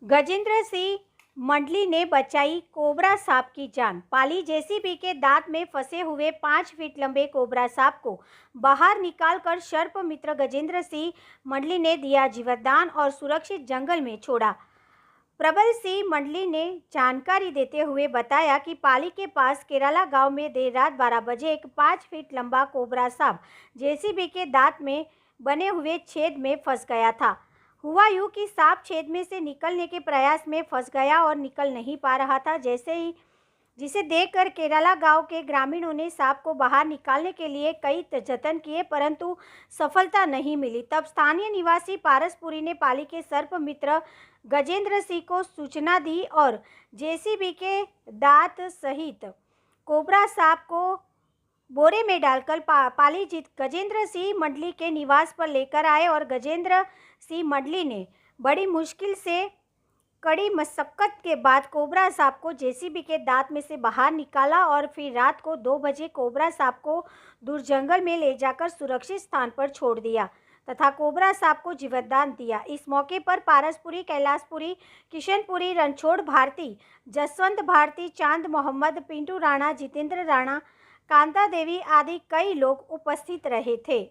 गजेंद्र सिंह मंडली ने बचाई कोबरा सांप की जान। पाली जेसीबी के दांत में फंसे हुए 5 फीट लंबे कोबरा सांप को बाहर निकालकर सर्प मित्र गजेंद्र सिंह मंडली ने दिया जीवनदान और सुरक्षित जंगल में छोड़ा। प्रबल सिंह मंडली ने जानकारी देते हुए बताया कि पाली के पास केराला गांव में देर रात 12 बजे एक 5 फीट लंबा कोबरा सांप जेसीबी के दांत में बने हुए छेद में फंस गया था। हुआ यूं कि सांप छेद में से निकलने के प्रयास में फंस गया और निकल नहीं पा रहा था। जिसे देखकर केराला गांव के ग्रामीणों ने सांप को बाहर निकालने के लिए कई जतन किए, परंतु सफलता नहीं मिली। तब स्थानीय निवासी पारसपुरी ने पाली के सर्प मित्र गजेंद्र सिंह को सूचना दी और जेसीबी के दांत सहित कोबरा सांप को बोरे में डालकर पाली गजेंद्र सिंह मंडली के निवास पर लेकर आए और गजेंद्र सिंह मंडली ने बड़ी मुश्किल से कड़ी मशक्कत के बाद कोबरा सांप को जेसीबी के दांत में से बाहर निकाला और फिर रात को 2 बजे कोबरा सांप को दूर जंगल में ले जाकर सुरक्षित स्थान पर छोड़ दिया तथा कोबरा सांप को जीवनदान दिया। इस मौके पर पारसपुरी, कैलाशपुरी, किशनपुरी, रणछोड़ भारती, जसवंत भारती, चांद मोहम्मद, पिंटू राणा, जितेंद्र राणा, कांता देवी आदि कई लोग उपस्थित रहे थे।